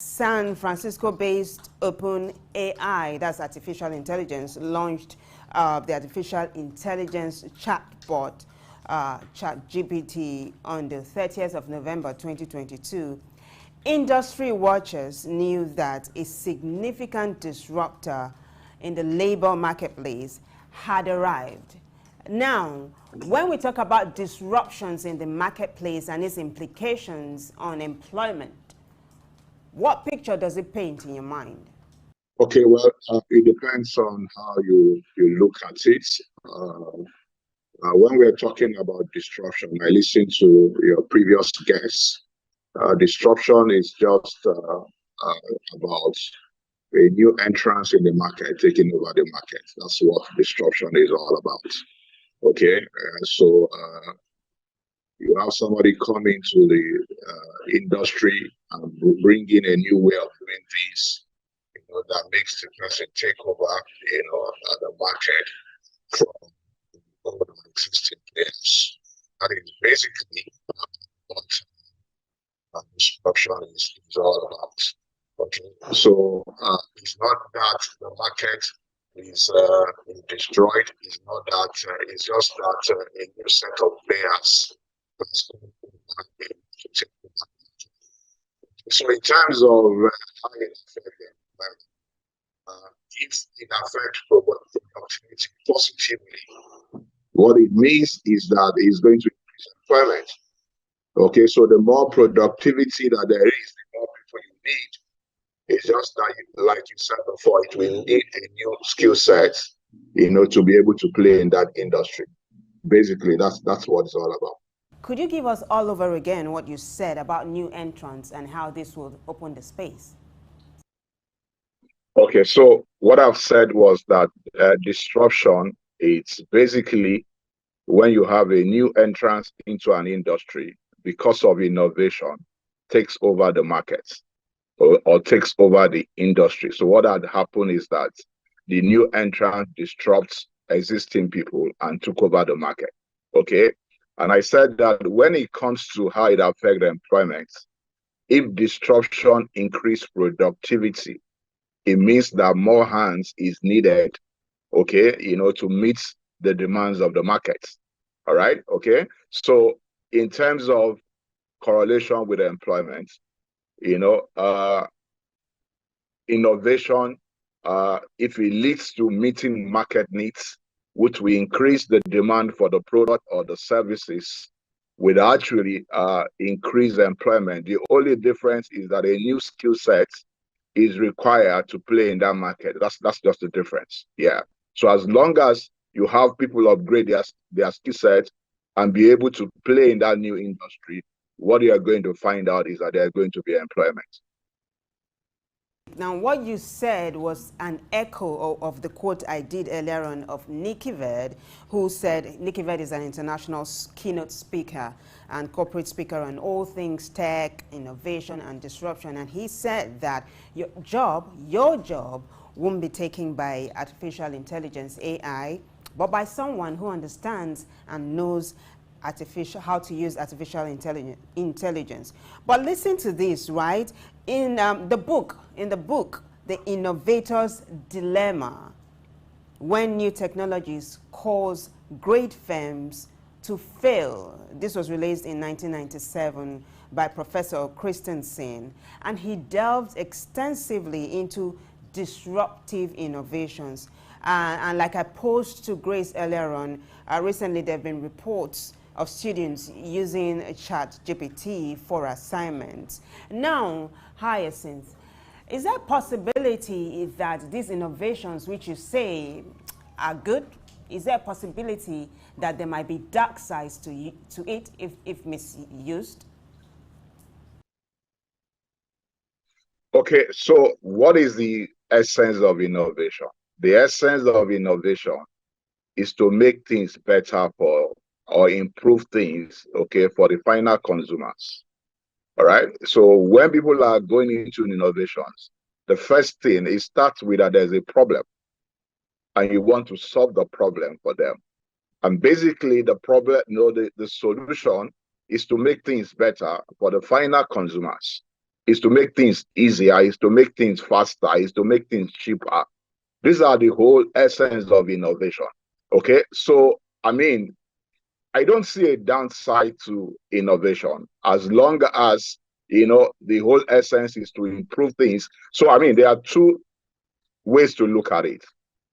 San Francisco-based OpenAI, that's artificial intelligence, launched the artificial intelligence chatbot ChatGPT on the 30th of November 2022. Industry watchers knew that a significant disruptor in the labor marketplace had arrived. Now, when we talk about disruptions in the marketplace and its implications on employment, what picture does it paint in your mind? Okay, well, it depends on how you look at it. When we're talking about disruption, I listened to your previous guests. Disruption is just about a new entrance in the market, taking over the market. That's what disruption is all about. Okay, you have somebody come into the industry and bring in a new way of doing things, that makes the person take over, the market from all the existing players. That is basically what disruption is all about. Okay, so it's not that the market is destroyed. It's not that. It's just that a new set of players. So in terms of how it affects if it affects productivity positively, what it means is that it's going to increase employment. Okay, so the more productivity that there is, the more people you need. It's just that, like you said before, it will need a new skill set, to be able to play in that industry. Basically, that's what it's all about. Could you give us all over again what you said about new entrants and how this will open the space? Okay, so what I've said was that disruption, it's basically when you have a new entrance into an industry because of innovation, takes over the market or takes over the industry. So what had happened is that the new entrant disrupts existing people and took over the market. Okay, and I said that when it comes to how it affects employment, if disruption increase productivity, it means that more hands is needed, okay, to meet the demands of the market. All right, okay. So in terms of correlation with employment, innovation, if it leads to meeting market needs, which will increase the demand for the product or the services, will actually increase employment. The only difference is that a new skill set is required to play in that market. That's just the difference. Yeah. So as long as you have people upgrade their skill set and be able to play in that new industry, what you are going to find out is that there are going to be employment. Now, what you said was an echo of the quote I did earlier on of Nikki Ved, who said, Nikki Ved is an international keynote speaker and corporate speaker on all things tech, innovation, and disruption. And he said that your job won't be taken by artificial intelligence, AI, but by someone who understands and knows how to use artificial intelligence. But listen to this, right? In the book, The Innovator's Dilemma, when new technologies cause great firms to fail. This was released in 1997 by Professor Christensen, and he delved extensively into disruptive innovations. And like I posed to Grace earlier on, recently there have been reports of students using ChatGPT for assignments. Now, Hyacinth, is there a possibility that these innovations, which you say are good, is there a possibility that there might be dark sides to it if misused? Okay, so what is the essence of innovation? The essence of innovation is to make things better or improve things, okay, for the final consumers. All right. So when people are going into innovations, the first thing is start with that there's a problem and you want to solve the problem for them. And basically the problem, the solution is to make things better for the final consumers. is to make things easier, is to make things faster, is to make things cheaper. These are the whole essence of innovation. Okay, so I mean, I don't see a downside to innovation as long as the whole essence is to improve things. So I mean, there are two ways to look at it.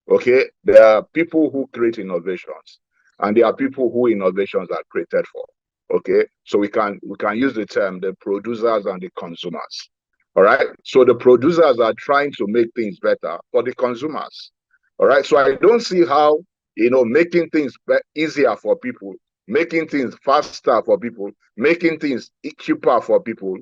Okay, there are people who create innovations, and there are people who innovations are created for. Okay, so we can use the term the producers and the consumers. All right, so the producers are trying to make things better for the consumers. All right, so I don't see how making things easier for people, making things faster for people, making things cheaper for people,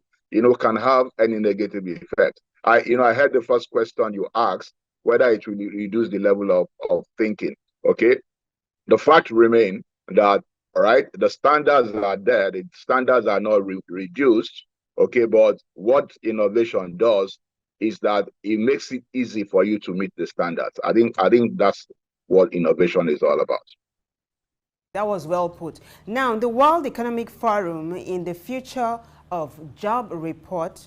can have any negative effect. I heard the first question you asked, whether it will reduce the level of thinking. Okay, the fact remains that, all right, the standards are there, the standards are not reduced. Okay, but what innovation does is that it makes it easy for you to meet the standards. I think that's what innovation is all about. That was well put. Now, the World Economic Forum in the Future of Job report,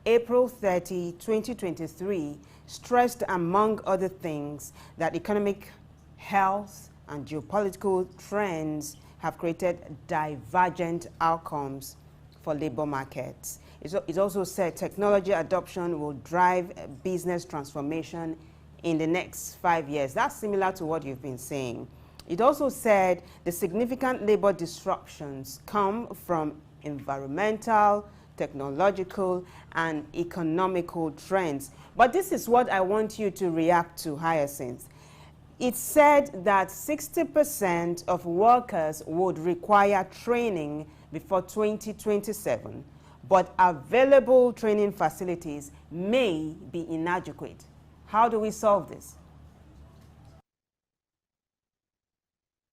April 30, 2023, stressed, among other things, that economic health and geopolitical trends have created divergent outcomes for labor markets. It also said technology adoption will drive business transformation in the next 5 years. That's similar to what you've been saying. It also said the significant labor disruptions come from environmental, technological, and economical trends. But this is what I want you to react to, Hyacinth. It said that 60% of workers would require training before 2027, but available training facilities may be inadequate. How do we solve this?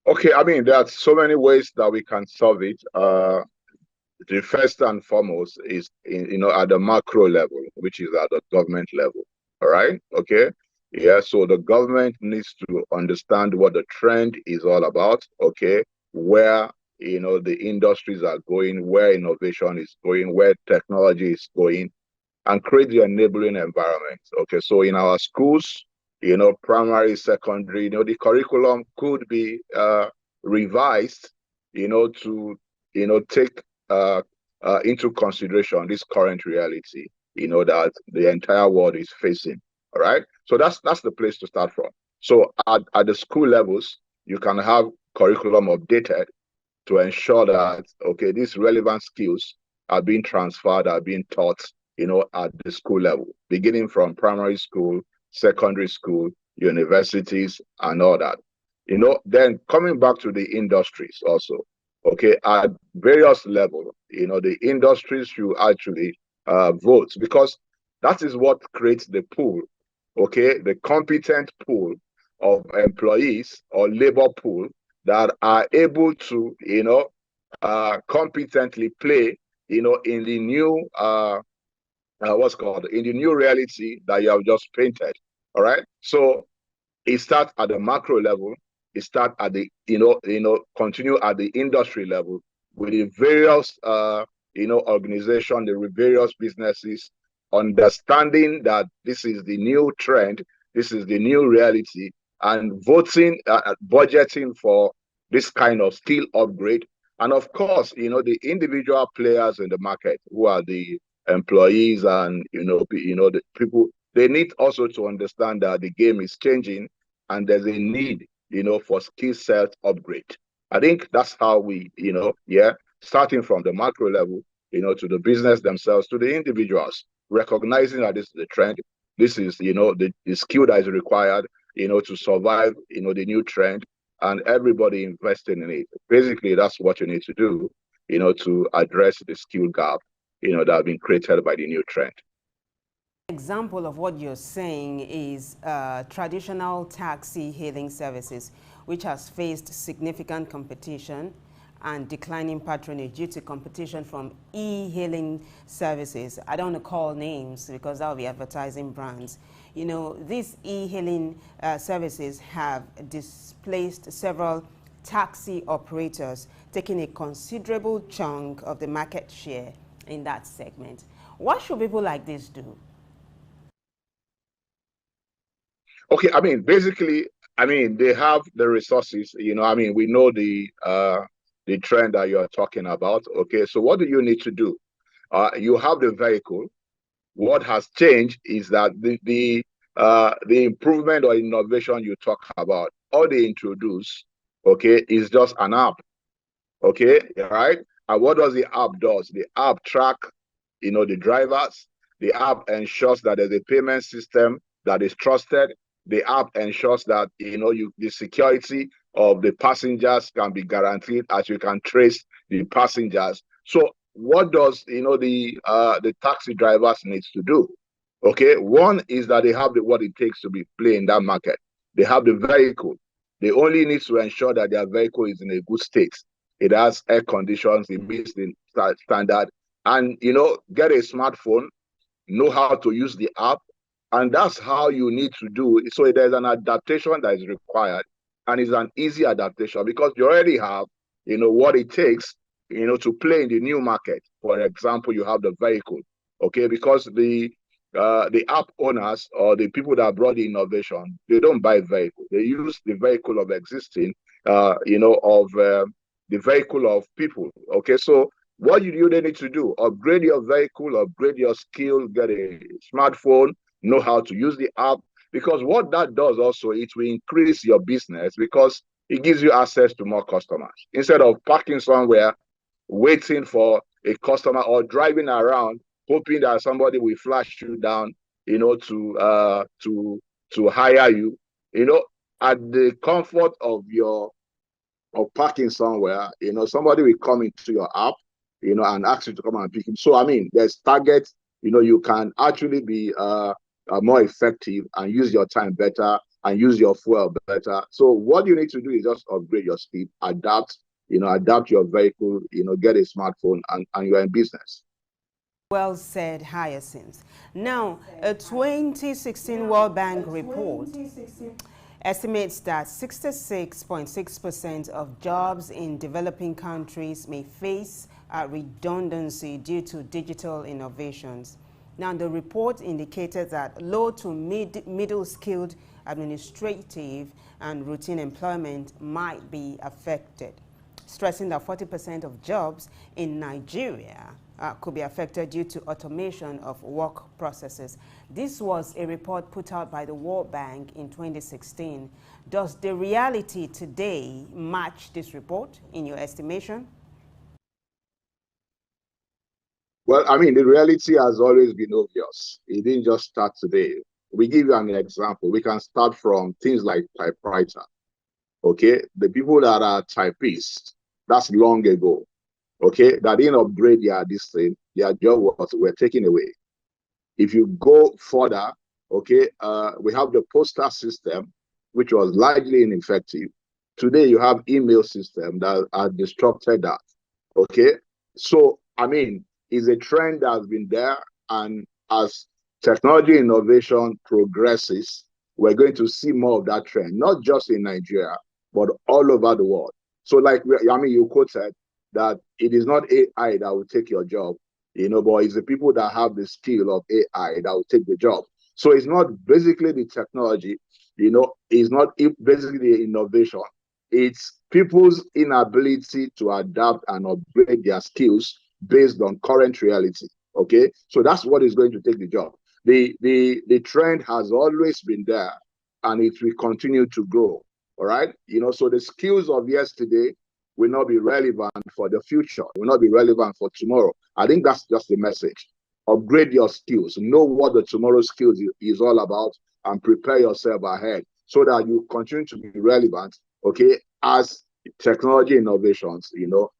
Okay, I mean, there are so many ways that we can solve it. The first and foremost is, at the macro level, which is at the government level. All right. Okay. Yeah. So the government needs to understand what the trend is all about. Okay. Where, the industries are going, where innovation is going, where technology is going, and create the enabling environment. Okay. So in our schools, primary, secondary, the curriculum could be revised, to, take into consideration this current reality, that the entire world is facing. All right. So that's the place to start from. So at the school levels, you can have curriculum updated to ensure that, okay, these relevant skills are being transferred, are being taught, at the school level, beginning from primary school, secondary school, universities, and all that. Then coming back to the industries also, okay, at various levels, the industries should actually vote, because that is what creates the pool, okay, the competent pool of employees or labor pool that are able to, competently play, in the new in the new reality that you have just painted. All right. So it starts at the macro level. It starts at the continue at the industry level with the various organization, the various businesses, understanding that this is the new trend, this is the new reality, and voting, budgeting for this kind of skill upgrade. And of course, the individual players in the market, who are the employees and the people, they need also to understand that the game is changing and there's a need for skill set upgrade. I think that's how we starting from the macro level, to the business themselves, to the individuals, recognizing that this is the trend, this is the skill that is required to survive the new trend, and everybody investing in it. Basically, that's what you need to do to address the skill gap that have been created by the new trend. Example of what you're saying is traditional taxi hailing services, which has faced significant competition and declining patronage due to competition from e-hailing services. I don't want to call names because that will be advertising brands. These e-hailing services have displaced several taxi operators, taking a considerable chunk of the market share in that segment. What should people like this do? Okay, I mean, basically, I mean, they have the resources, I mean, we know the trend that you're talking about. Okay, so what do you need to do? You have the vehicle. What has changed is that the improvement or innovation you talk about, all they introduce, okay, is just an app. Okay, right? And what does the app does? The app track, the drivers. The app ensures that there's a payment system that is trusted. The app ensures that the security of the passengers can be guaranteed as you can trace the passengers. So what does the taxi drivers needs to do? Okay, one is that they have what it takes to be play in that market. They have the vehicle. They only need to ensure that their vehicle is in a good state. It has air conditions, it meets the standard, and get a smartphone, know how to use the app, and that's how you need to do it. So there's an adaptation that is required, and it's an easy adaptation because you already have, what it takes, to play in the new market. For example, you have the vehicle, okay, because the app owners or the people that brought the innovation, they don't buy vehicle. They use the vehicle of existing, the vehicle of people. Okay, so what you need to do, upgrade your vehicle, upgrade your skill, get a smartphone, know how to use the app, because what that does also, it will increase your business because it gives you access to more customers. Instead of parking somewhere, waiting for a customer or driving around, hoping that somebody will flash you down, to hire you, at the comfort of parking somewhere, somebody will come into your app, and ask you to come and pick him. So, I mean, there's targets, you can actually be more effective and use your time better and use your fuel better. So what you need to do is just upgrade your speed, adapt your vehicle, get a smartphone, and you're in business. Well said, Hyacinth. Now, a 2016 World Bank report estimates that 66.6% of jobs in developing countries may face redundancy due to digital innovations. Now, the report indicated that low to middle skilled administrative and routine employment might be affected, stressing that 40% of jobs in Nigeria could be affected due to automation of work processes. This was a report put out by the World Bank in 2016. Does the reality today match this report in your estimation? Well, I mean, the reality has always been obvious. It didn't just start today. We give you an example. We can start from things like typewriter. Okay, the people that are typists, that's long ago. Okay, that didn't upgrade their job were taken away. If you go further, okay, we have the postal system, which was largely ineffective. Today, you have email system that are disrupted that. Okay, so I mean, it's a trend that has been there, and as technology innovation progresses, we're going to see more of that trend, not just in Nigeria, but all over the world. So, like, I mean, you quoted that it is not AI that will take your job, but it's the people that have the skill of AI that will take the job. So it's not basically the technology, it's not basically the innovation. It's people's inability to adapt and upgrade their skills based on current reality. Okay, so that's what is going to take the job. The trend has always been there, and it will continue to grow. All right, so the skills of yesterday will not be relevant for the future, will not be relevant for tomorrow. I think that's just the message. Upgrade your skills, know what the tomorrow skills is all about, and prepare yourself ahead so that you continue to be relevant, okay, as technology innovations,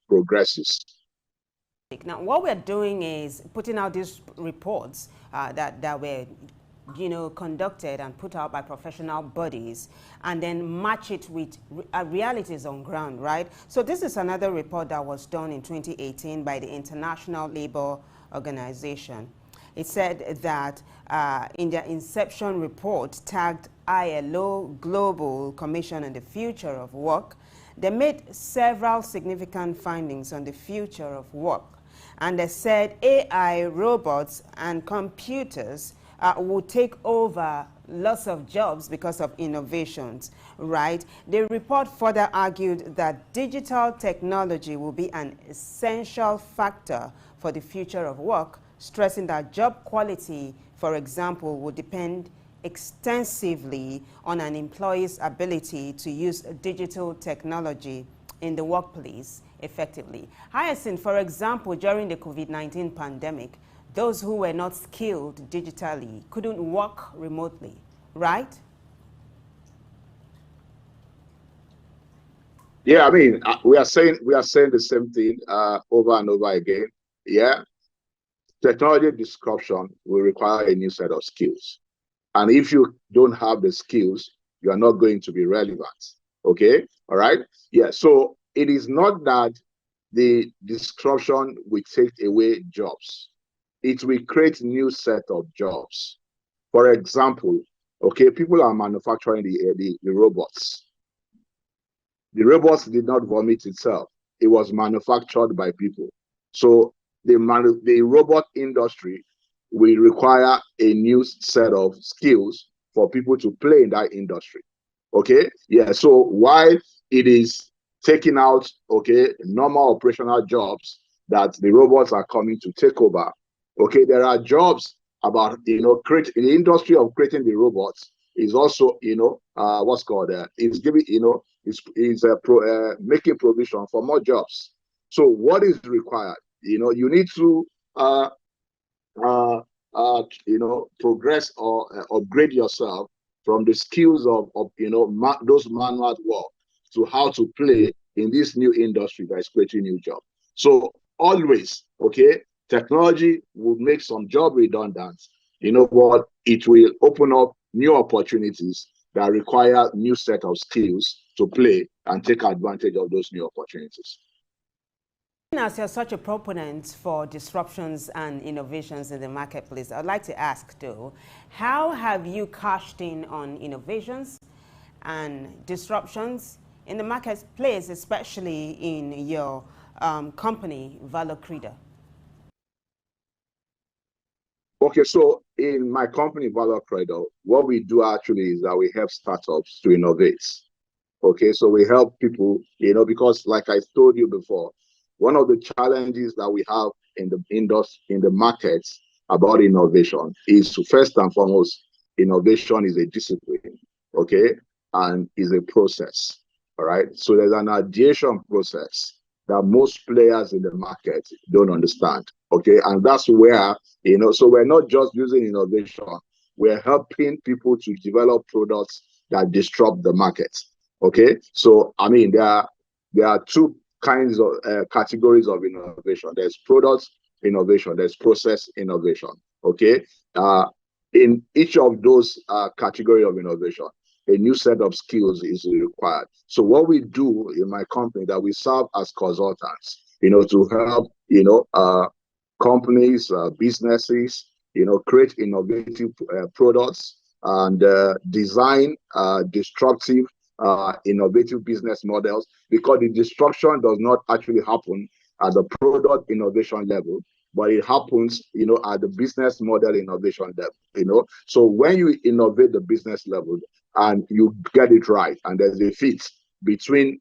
progresses. Now, what we're doing is putting out these reports that were conducted and put out by professional bodies, and then match it with realities on ground, right? So this is another report that was done in 2018 by the International Labour Organization. It said that in their inception report tagged ILO Global Commission on the Future of Work, they made several significant findings on the future of work. and they said AI, robots, and computers will take over lots of jobs because of innovations, right? The report further argued that digital technology will be an essential factor for the future of work, stressing that job quality, for example, will depend extensively on an employee's ability to use digital technology in the workplace effectively. Hyacinth, for example, during the COVID-19 pandemic, those who were not skilled digitally couldn't work remotely, right? Yeah, I mean, we are saying the same thing over and over again. Yeah, technology disruption will require a new set of skills, and if you don't have the skills, you are not going to be relevant. Okay, all right. Yeah, so it is not that the disruption will take away jobs; it will create new set of jobs. For example, okay, people are manufacturing the robots. The robots did not vomit itself. It was manufactured by people. So the robot industry will require a new set of skills for people to play in that industry. Okay? Yeah. So while it is taking out, okay, normal operational jobs that the robots are coming to take over, okay, there are jobs about, create in the industry of creating the robots is also, what's called, is giving, is making provision for more jobs. So what is required? You need to progress or upgrade yourself from the skills of those manual work to how to play in this new industry that is creating new jobs. So always, okay, technology will make some job redundant, but it will open up new opportunities that require new set of skills to play and take advantage of those new opportunities. As you're such a proponent for disruptions and innovations in the marketplace, I'd like to ask, though, how have you cashed in on innovations and disruptions in the marketplace, especially in your company, Valor Credo? Okay, so in my company, Valor Credo, what we do actually is that we help startups to innovate. Okay, so we help people, because like I told you before, one of the challenges that we have in the industry, in the markets about innovation is to, first and foremost, innovation is a discipline, okay, and is a process. All right. So there's an ideation process that most players in the market don't understand. Okay. And that's where, so we're not just using innovation, we're helping people to develop products that disrupt the market. Okay. So, I mean, there are two kinds of categories of innovation. There's product innovation, there's process innovation. Okay. In each of those category of innovation, a new set of skills is required. So what we do in my company, that we serve as consultants, to help, companies, businesses, create innovative products and design disruptive, innovative business models, because the disruption does not actually happen at the product innovation level, but it happens, at the business model innovation level, So when you innovate the business level and you get it right, and there's a fit between,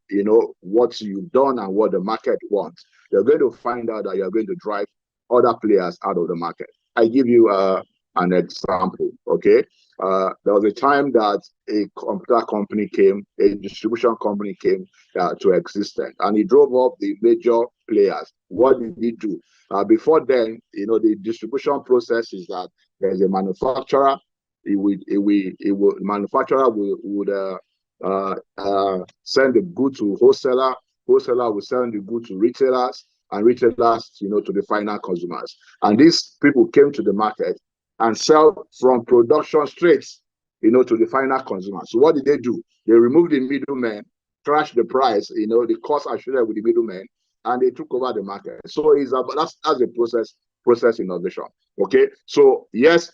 what you've done and what the market wants, you're going to find out that you're going to drive other players out of the market. I give you an example, okay? There was a time that a computer company came, a distribution company came to existence, and he drove up the major players. What did he do? Before then, the distribution process is that there's a manufacturer. Manufacturer would send the good to wholesaler. Wholesaler will send the good to retailers, and retailers, to the final consumers. And these people came to the market and sell from production straight, to the final consumer. So what did they do? They removed the middleman, crashed the price, the cost associated with the middleman, and they took over the market. So that's a process innovation. Okay. So yes,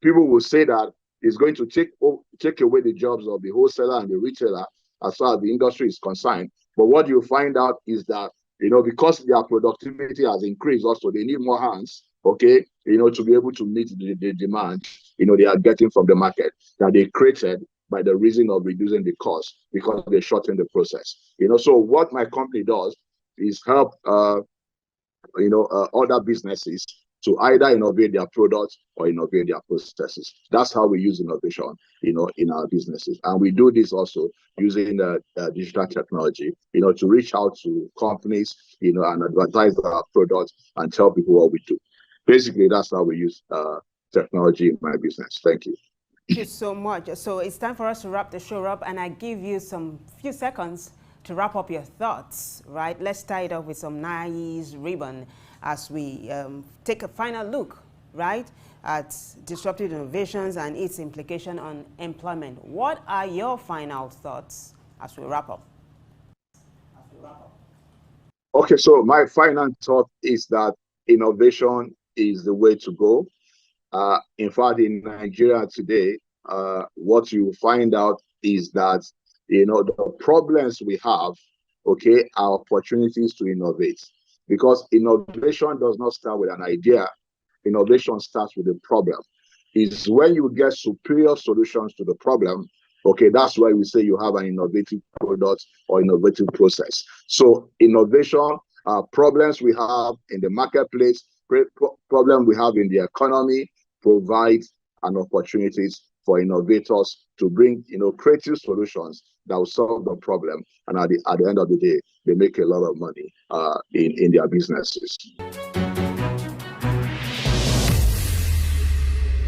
people will say that it's going to take away the jobs of the wholesaler and the retailer as far as the industry is concerned. But what you find out is that because their productivity has increased also, they need more hands, okay, to be able to meet the demand, they are getting from the market that they created by the reason of reducing the cost because they shorten the process. So what my company does is help, other businesses to either innovate their products or innovate their processes. That's how we use innovation, in our businesses. And we do this also using digital technology, to reach out to companies, and advertise our products and tell people what we do. Basically, that's how we use technology in my business. Thank you. Thank you so much. So it's time for us to wrap the show up, and I give you some few seconds to wrap up your thoughts, right? Let's tie it up with some nice ribbon as we take a final look, right, at disruptive innovations and its implication on employment. What are your final thoughts as we wrap up? Okay, so my final thought is that innovation is the way to go. In fact, in Nigeria today, what you find out is that, the problems we have, okay, are opportunities to innovate. Because innovation does not start with an idea. Innovation starts with a problem. It's when you get superior solutions to the problem, okay, that's why we say you have an innovative product or innovative process. So innovation, problems we have in the marketplace, problem we have in the economy, provides an opportunities for innovators to bring, creative solutions that will solve the problem. And at the end of the day, they make a lot of money in their businesses.